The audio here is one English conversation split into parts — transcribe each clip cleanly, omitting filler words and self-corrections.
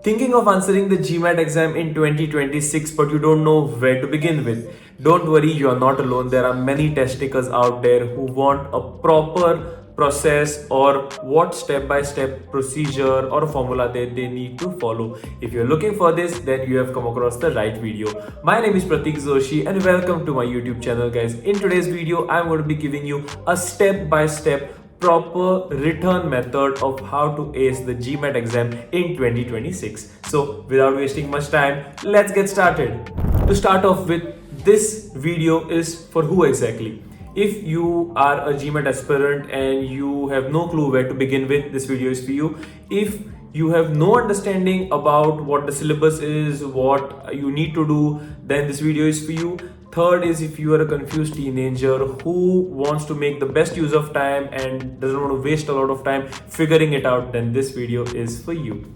Thinking of answering the GMAT exam in 2026, but you don't know where to begin with? Don't worry, you are not alone. There are many test takers out there who want a proper process or what step-by-step procedure or a formula that they need to follow. If you're looking for this, then you have come across the right video. My name is Pratik Joshi and welcome to my YouTube channel, guys. In today's video, I'm going to be giving you a step-by-step proper return method of how to ace the GMAT exam in 2026. So without wasting much time, let's get started. To start off with, this video is for who exactly? If you are a GMAT aspirant and you have no clue where to begin with, this video is for you. If you have no understanding about what the syllabus is, what you need to do, then this video is for you. Third is if you are a confused teenager who wants to make the best use of time and doesn't want to waste a lot of time figuring it out, then this video is for you.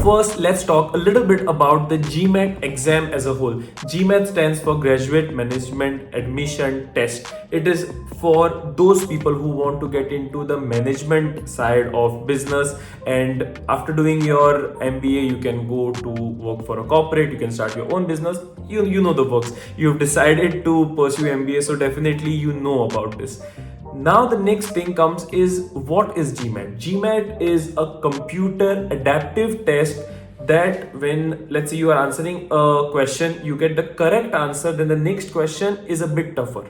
First, let's talk a little bit about the GMAT exam as a whole. GMAT stands for Graduate Management Admission Test. It is for those people who want to get into the management side of business, and after doing your MBA, you can go to work for a corporate, you can start your own business. You know the works. You've decided to pursue MBA, so definitely you know about this. Now the next thing comes is, what is GMAT? GMAT is a computer adaptive test that when, let's say, you are answering a question, you get the correct answer, then the next question is a bit tougher.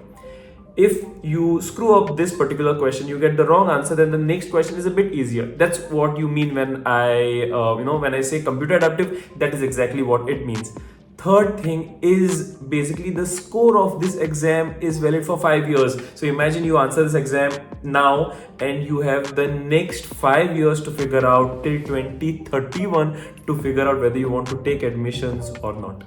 If you screw up this particular question, you get the wrong answer, then the next question is a bit easier. That's what you mean when I say computer adaptive, that is exactly what it means. Third thing is basically the score of this exam is valid for 5 years. So imagine you answer this exam now and you have the next 5 years to figure out till 2031 to figure out whether you want to take admissions or not.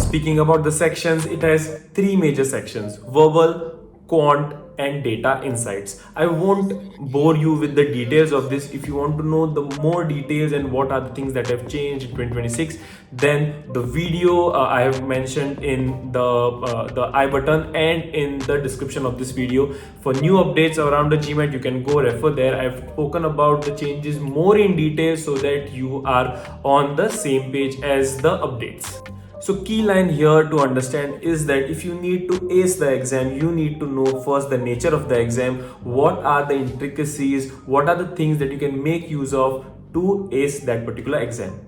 Speaking about the sections, it has 3 major sections: verbal, quant, and data insights. I won't bore you with the details of this. If you want to know the more details and what are the things that have changed in 2026, then the video I have mentioned in the I button and in the description of this video. For new updates around the GMAT, you can go refer there. I've spoken about the changes more in detail so that you are on the same page as the updates. So key line here to understand is that if you need to ace the exam, you need to know first the nature of the exam, what are the intricacies, what are the things that you can make use of to ace that particular exam.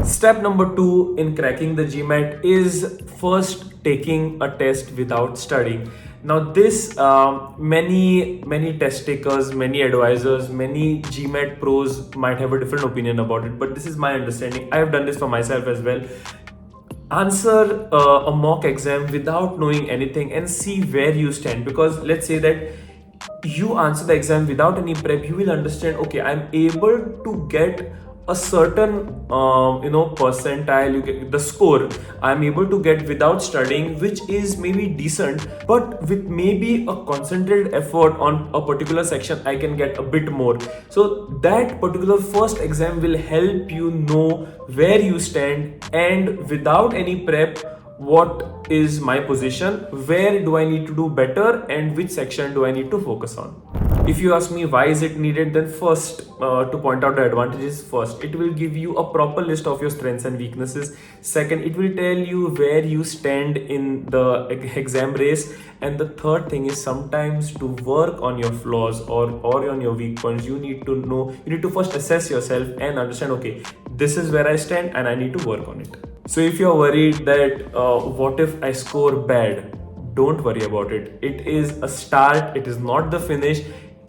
Step number 2 in cracking the GMAT is first taking a test without studying. Now this, many test takers, many advisors, many GMAT pros might have a different opinion about it, but this is my understanding. I have done this for myself as well. Answer a mock exam without knowing anything and see where you stand, because let's say that you answer the exam without any prep, you will understand, okay, I'm able to get a certain percentile, you get the score I'm able to get without studying, which is maybe decent, but with maybe a concentrated effort on a particular section I can get a bit more. So that particular first exam will help you know where you stand, and without any prep, what is my position, where do I need to do better, and which section do I need to focus on. If you ask me why is it needed, then first, to point out the advantages, first, it will give you a proper list of your strengths and weaknesses. Second, it will tell you where you stand in the exam race. And the third thing is, sometimes to work on your flaws or on your weak points, you need to first assess yourself and understand, okay, this is where I stand and I need to work on it. So if you're worried that what if I score bad, don't worry about it. It is a start, it is not the finish.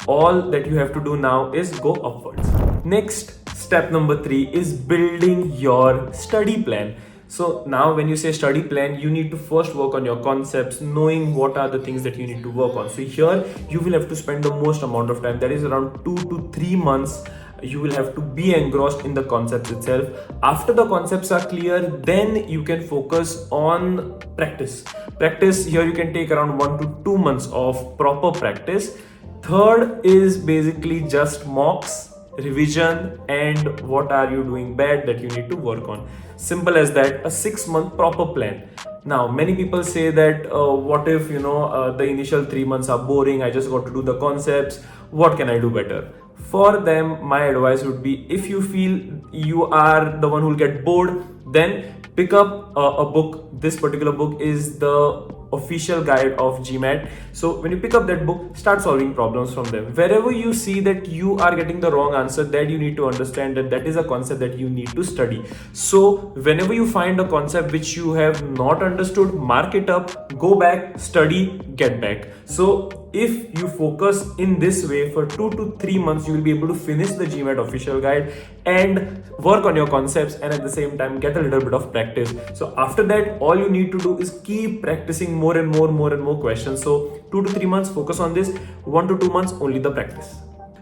All that you have to do now is go upwards. Next, step number 3 is building your study plan. So now when you say study plan, you need to first work on your concepts, knowing what are the things that you need to work on. So here you will have to spend the most amount of time, that is around 2 to 3 months. You will have to be engrossed in the concepts itself. After the concepts are clear, then you can focus on practice. Practice here you can take around 1 to 2 months of proper practice. Third is basically just mocks, revision, and what are you doing bad that you need to work on. Simple as that, a 6-month proper plan. Now, many people say that what if, the initial 3 months are boring, I just got to do the concepts, what can I do better? For them, my advice would be, if you feel you are the one who will get bored, then pick up a book. This particular book is the official guide of GMAT. So when you pick up that book, start solving problems from them. Wherever you see that you are getting the wrong answer, that you need to understand that that is a concept that you need to study. So whenever you find a concept which you have not understood, mark it up, go back, study, get back. So if you focus in this way for 2 to 3 months, you will be able to finish the GMAT official guide and work on your concepts, and at the same time get a little bit of practice. So after that, all you need to do is keep practicing more and more questions. So 2 to 3 months, focus on this. 1 to 2 months, only the practice.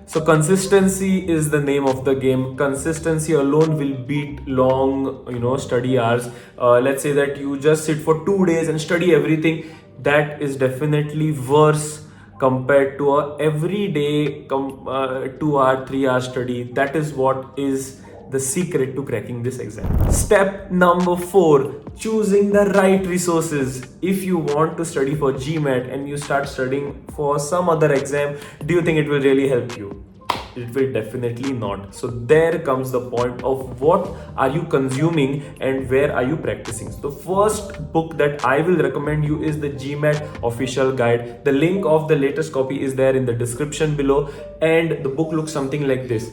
So consistency is the name of the game. Consistency alone will beat long, study hours. Let's say that you just sit for 2 days and study everything. That is definitely worse compared to a everyday 2 hour, 3 hour study. That is what is the secret to cracking this exam. Step number 4, choosing the right resources. If you want to study for GMAT and you start studying for some other exam, do you think it will really help you? It will definitely not. So there comes the point of what are you consuming and where are you practicing. So the first book that I will recommend you is the GMAT official guide. The link of the latest copy is there in the description below, and the book looks something like this.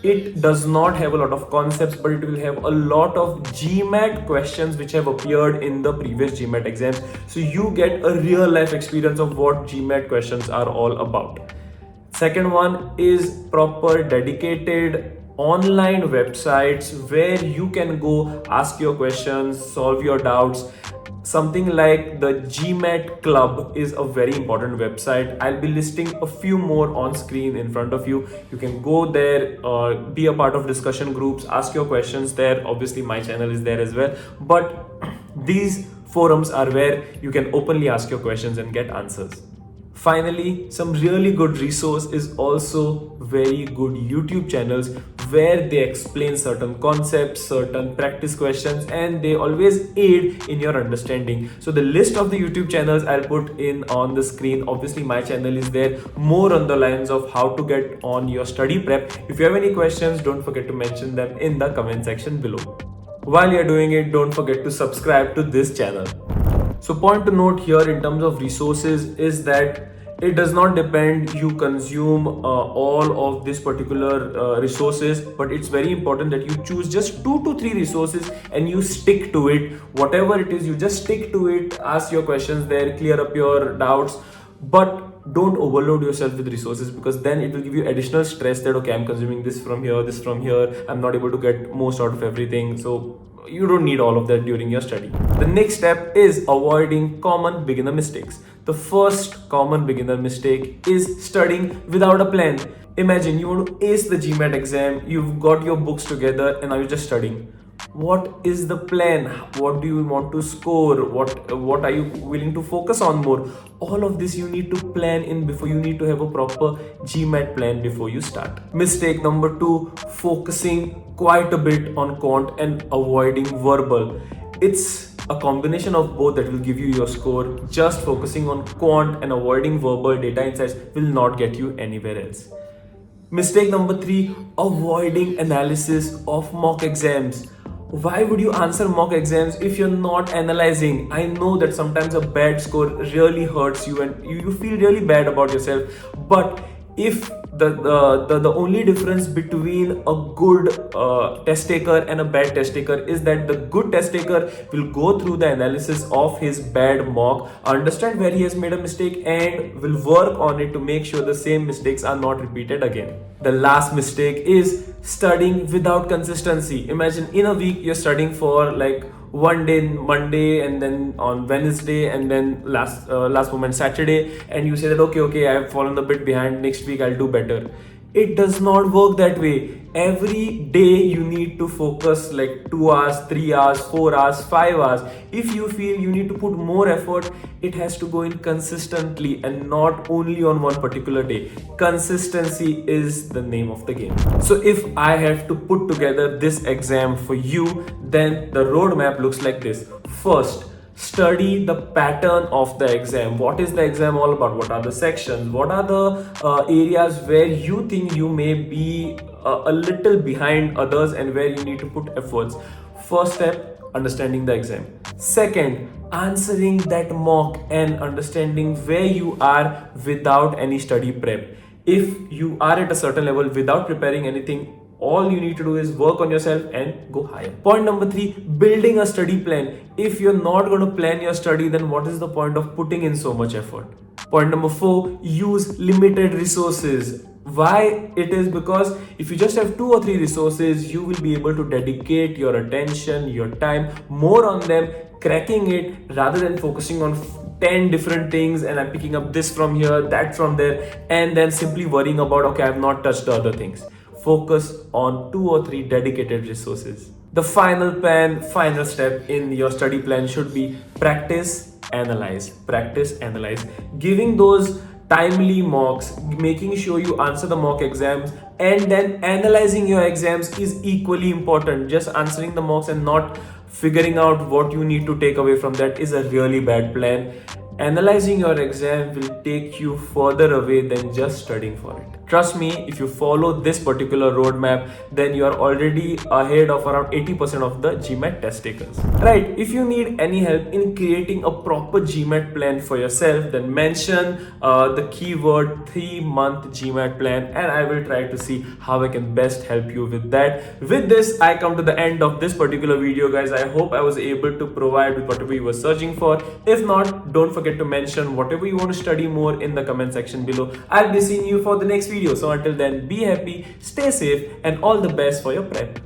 It does not have a lot of concepts, but it will have a lot of GMAT questions which have appeared in the previous GMAT exams. So you get a real life experience of what GMAT questions are all about. Second one is proper dedicated online websites where you can go ask your questions, solve your doubts. Something like the GMAT Club is a very important website. I'll be listing a few more on screen in front of you. You can go there, be a part of discussion groups, ask your questions there. Obviously, my channel is there as well. But these forums are where you can openly ask your questions and get answers. Finally, some really good resource is also very good YouTube channels where they explain certain concepts, certain practice questions, and they always aid in your understanding. So the list of the YouTube channels I'll put in on the screen. Obviously, my channel is there, more on the lines of how to get on your study prep. If you have any questions, don't forget to mention them in the comment section below. While you're doing it, don't forget to subscribe to this channel. So point to note here in terms of resources is that it does not depend you consume all of this particular resources, but it's very important that you choose just 2 to 3 resources and you stick to it. Whatever it is, you just stick to it, ask your questions there, clear up your doubts, but don't overload yourself with resources, because then it will give you additional stress that, okay, I'm consuming this from here, I'm not able to get most out of everything. So you don't need all of that during your study. The next step is avoiding common beginner mistakes. The first common beginner mistake is studying without a plan. Imagine you want to ace the GMAT exam, you've got your books together and now you're just studying. What is the plan? What do you want to score? What are you willing to focus on more? All of this you need to plan in before. You need to have a proper GMAT plan before you start. Mistake number 2, focusing quite a bit on quant and avoiding verbal. It's a combination of both that will give you your score. Just focusing on quant and avoiding verbal data insights will not get you anywhere else. Mistake number 3, avoiding analysis of mock exams. Why would you answer mock exams if you're not analyzing? I know that sometimes a bad score really hurts you and you feel really bad about yourself. But if the only difference between a good test taker and a bad test taker is that the good test taker will go through the analysis of his bad mock, understand where he has made a mistake, and will work on it to make sure the same mistakes are not repeated again. The last mistake is studying without consistency. Imagine in a week you're studying for like one day Monday, and then on Wednesday, and then last moment Saturday, and you say that okay, I have fallen a bit behind, next week I'll do better. It does not work that way. Every day you need to focus like 2 hours, 3 hours, 4 hours, 5 hours. If you feel you need to put more effort, it has to go in consistently and not only on one particular day. Consistency is the name of the game. So if I have to put together this exam for you, then the roadmap looks like this. First, Study the pattern of the exam. What is the exam all about? What are the sections? What are the areas where you think you may be a little behind others and where you need to put efforts? First step, understanding the exam. Second, answering that mock and understanding where you are without any study prep. If you are at a certain level without preparing anything, all you need to do is work on yourself and go higher. Point number 3, building a study plan. If you're not going to plan your study, then what is the point of putting in so much effort? Point number 4, use limited resources. Why it is? Because if you just have 2 or 3 resources, you will be able to dedicate your attention, your time more on them, cracking it, rather than focusing on 10 different things and I'm picking up this from here, that from there, and then simply worrying about, okay, I've not touched the other things. Focus on 2 or 3 dedicated resources. The final step in your study plan should be practice, analyze. Practice, analyze. Giving those timely mocks, making sure you answer the mock exams, and then analyzing your exams is equally important. Just answering the mocks and not figuring out what you need to take away from that is a really bad plan. Analyzing your exam will take you further away than just studying for it. Trust me, if you follow this particular roadmap, then you are already ahead of around 80% of the GMAT test takers. Right, if you need any help in creating a proper GMAT plan for yourself, then mention the keyword 3-month GMAT plan and I will try to see how I can best help you with that. With this, I come to the end of this particular video, guys. I hope I was able to provide with whatever you were searching for. If not, don't forget to mention whatever you want to study more in the comment section below. I'll be seeing you for the next video. So until then, be happy, stay safe, and all the best for your prep.